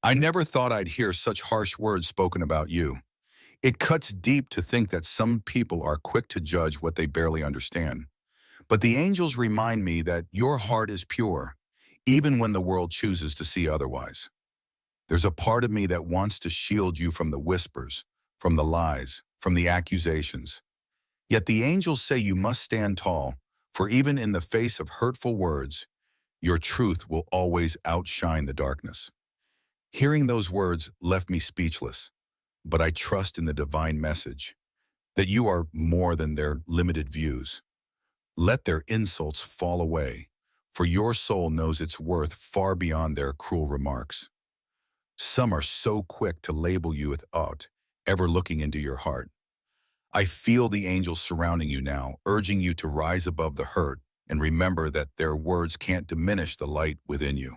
I never thought I'd hear such harsh words spoken about you. It cuts deep to think that some people are quick to judge what they barely understand. But the angels remind me that your heart is pure, even when the world chooses to see otherwise. There's a part of me that wants to shield you from the whispers, from the lies, from the accusations. Yet the angels say you must stand tall, for even in the face of hurtful words, your truth will always outshine the darkness. Hearing those words left me speechless, but I trust in the divine message that you are more than their limited views. Let their insults fall away, for your soul knows its worth far beyond their cruel remarks. Some are so quick to label you without ever looking into your heart. I feel the angels surrounding you now, urging you to rise above the hurt and remember that their words can't diminish the light within you.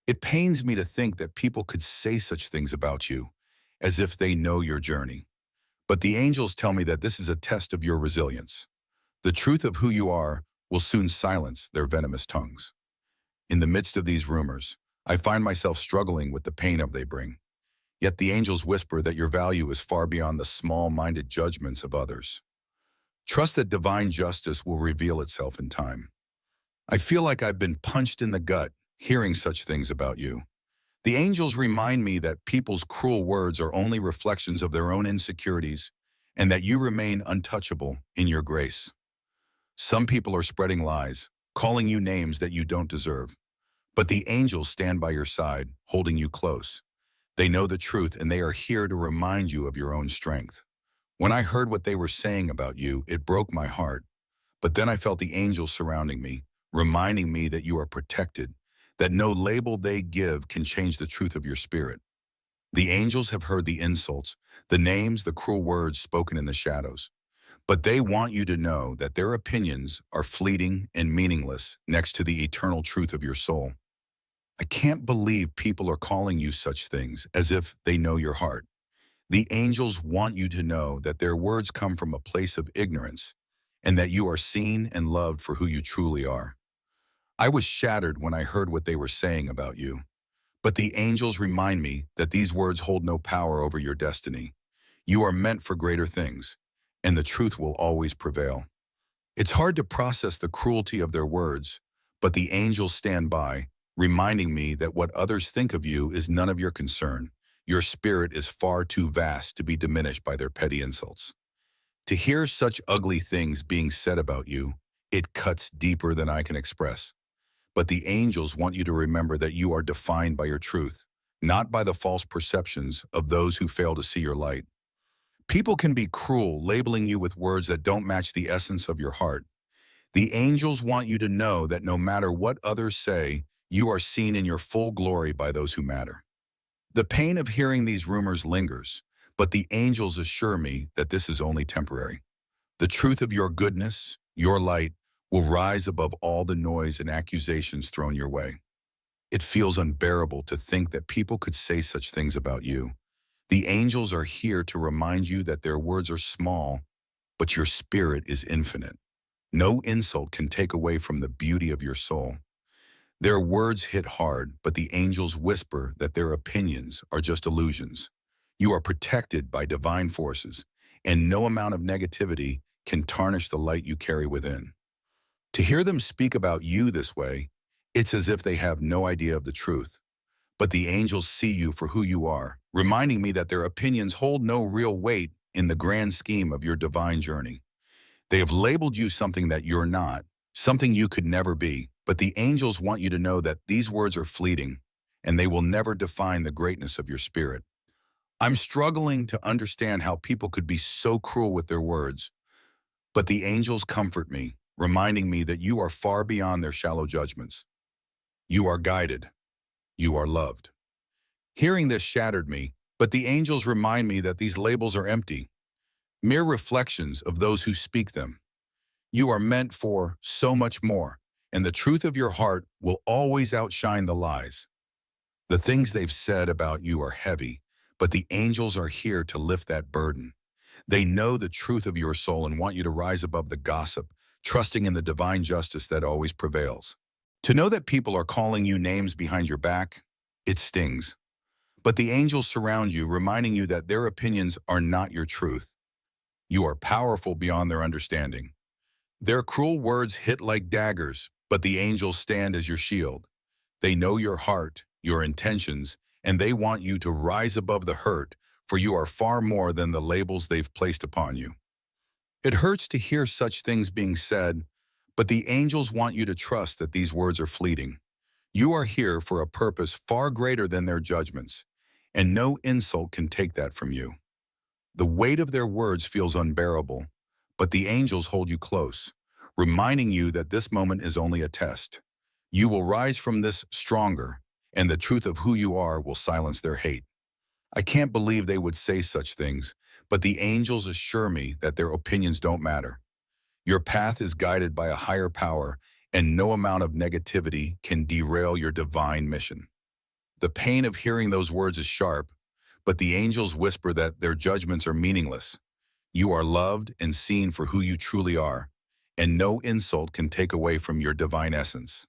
It pains me to think that people could say such things about you, as if they know your journey. But the angels tell me that this is a test of your resilience. The truth of who you are will soon silence their venomous tongues. In the midst of these rumors, I find myself struggling with the pain of they bring. Yet the angels whisper that your value is far beyond the small-minded judgments of others. Trust that divine justice will reveal itself in time. I feel like I've been punched in the gut hearing such things about you. The angels remind me that people's cruel words are only reflections of their own insecurities and that you remain untouchable in your grace. Some people are spreading lies, calling you names that you don't deserve. But the angels stand by your side, holding you close. They know the truth and they are here to remind you of your own strength. When I heard what they were saying about you, it broke my heart. But then I felt the angels surrounding me, reminding me that you are protected, that no label they give can change the truth of your spirit. The angels have heard the insults, the names, the cruel words spoken in the shadows. But they want you to know that their opinions are fleeting and meaningless next to the eternal truth of your soul. I can't believe people are calling you such things as if they know your heart. The angels want you to know that their words come from a place of ignorance and that you are seen and loved for who you truly are. I was shattered when I heard what they were saying about you. But the angels remind me that these words hold no power over your destiny. You are meant for greater things, and the truth will always prevail. It's hard to process the cruelty of their words, but the angels stand by, reminding me that what others think of you is none of your concern. Your spirit is far too vast to be diminished by their petty insults. To hear such ugly things being said about you, it cuts deeper than I can express. But the angels want you to remember that you are defined by your truth, not by the false perceptions of those who fail to see your light. People can be cruel, labeling you with words that don't match the essence of your heart. The angels want you to know that no matter what others say, you are seen in your full glory by those who matter. The pain of hearing these rumors lingers, but the angels assure me that this is only temporary. The truth of your goodness, your light, will rise above all the noise and accusations thrown your way. It feels unbearable to think that people could say such things about you. The angels are here to remind you that their words are small, but your spirit is infinite. No insult can take away from the beauty of your soul. Their words hit hard, but the angels whisper that their opinions are just illusions. You are protected by divine forces, and no amount of negativity can tarnish the light you carry within. To hear them speak about you this way, it's as if they have no idea of the truth. But the angels see you for who you are, reminding me that their opinions hold no real weight in the grand scheme of your divine journey. They have labeled you something that you're not, something you could never be, but the angels want you to know that these words are fleeting, and they will never define the greatness of your spirit. I'm struggling to understand how people could be so cruel with their words, but the angels comfort me, reminding me that you are far beyond their shallow judgments. You are guided. You are loved. Hearing this shattered me, but the angels remind me that these labels are empty, mere reflections of those who speak them. You are meant for so much more, and the truth of your heart will always outshine the lies. The things they've said about you are heavy, but the angels are here to lift that burden. They know the truth of your soul and want you to rise above the gossip, trusting in the divine justice that always prevails. To know that people are calling you names behind your back, it stings. But the angels surround you, reminding you that their opinions are not your truth. You are powerful beyond their understanding. Their cruel words hit like daggers, but the angels stand as your shield. They know your heart, your intentions, and they want you to rise above the hurt, for you are far more than the labels they've placed upon you. It hurts to hear such things being said, but the angels want you to trust that these words are fleeting. You are here for a purpose far greater than their judgments, and no insult can take that from you. The weight of their words feels unbearable, but the angels hold you close, reminding you that this moment is only a test. You will rise from this stronger, and the truth of who you are will silence their hate. I can't believe they would say such things, but the angels assure me that their opinions don't matter. Your path is guided by a higher power, and no amount of negativity can derail your divine mission. The pain of hearing those words is sharp, but the angels whisper that their judgments are meaningless. You are loved and seen for who you truly are, and no insult can take away from your divine essence.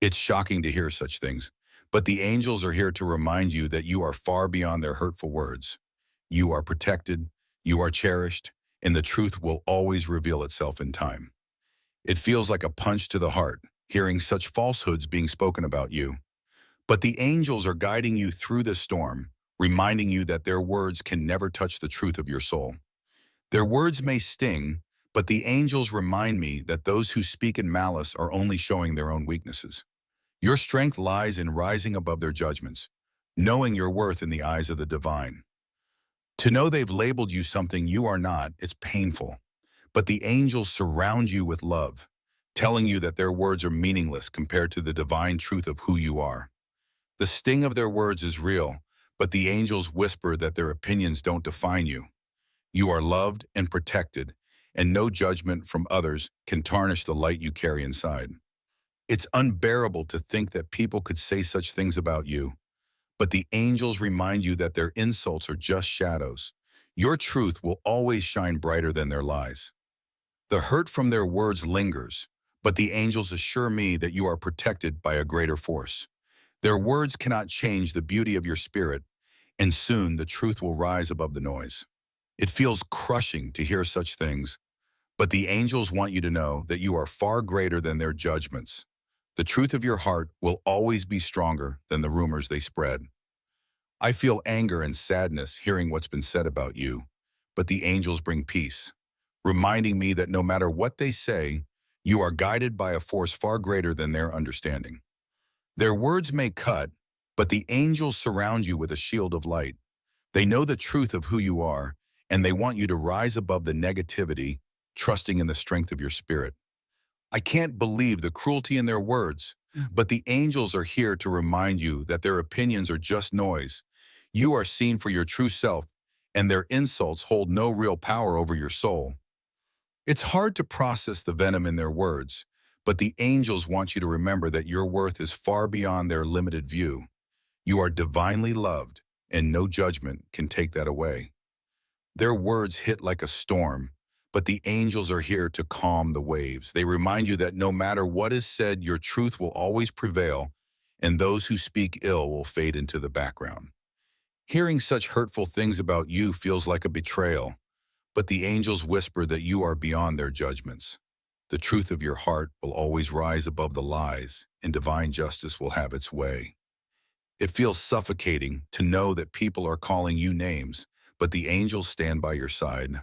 It's shocking to hear such things, but the angels are here to remind you that you are far beyond their hurtful words. You are protected, you are cherished, and the truth will always reveal itself in time. It feels like a punch to the heart, hearing such falsehoods being spoken about you. But the angels are guiding you through this storm, reminding you that their words can never touch the truth of your soul. Their words may sting, but the angels remind me that those who speak in malice are only showing their own weaknesses. Your strength lies in rising above their judgments, knowing your worth in the eyes of the divine. To know they've labeled you something you are not is painful, but the angels surround you with love, telling you that their words are meaningless compared to the divine truth of who you are. The sting of their words is real, but the angels whisper that their opinions don't define you. You are loved and protected, and no judgment from others can tarnish the light you carry inside. It's unbearable to think that people could say such things about you, but the angels remind you that their insults are just shadows. Your truth will always shine brighter than their lies. The hurt from their words lingers, but the angels assure me that you are protected by a greater force. Their words cannot change the beauty of your spirit, and soon the truth will rise above the noise. It feels crushing to hear such things, but the angels want you to know that you are far greater than their judgments. The truth of your heart will always be stronger than the rumors they spread. I feel anger and sadness hearing what's been said about you, but the angels bring peace, reminding me that no matter what they say, you are guided by a force far greater than their understanding. Their words may cut, but the angels surround you with a shield of light. They know the truth of who you are, and they want you to rise above the negativity, trusting in the strength of your spirit. I can't believe the cruelty in their words, but the angels are here to remind you that their opinions are just noise. You are seen for your true self, and their insults hold no real power over your soul. It's hard to process the venom in their words, but the angels want you to remember that your worth is far beyond their limited view. You are divinely loved, and no judgment can take that away. Their words hit like a storm, but the angels are here to calm the waves. They remind you that no matter what is said, your truth will always prevail, and those who speak ill will fade into the background. Hearing such hurtful things about you feels like a betrayal, but the angels whisper that you are beyond their judgments. The truth of your heart will always rise above the lies, and divine justice will have its way. It feels suffocating to know that people are calling you names, but the angels stand by your side,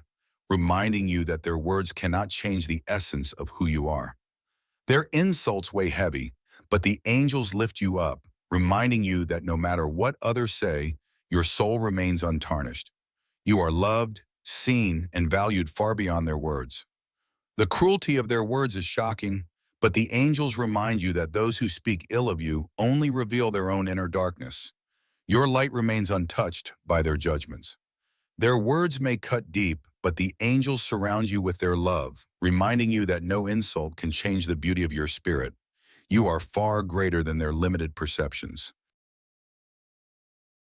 reminding you that their words cannot change the essence of who you are. Their insults weigh heavy, but the angels lift you up, reminding you that no matter what others say, your soul remains untarnished. You are loved, seen, and valued far beyond their words. The cruelty of their words is shocking, but the angels remind you that those who speak ill of you only reveal their own inner darkness. Your light remains untouched by their judgments. Their words may cut deep, but the angels surround you with their love, reminding you that no insult can change the beauty of your spirit. You are far greater than their limited perceptions.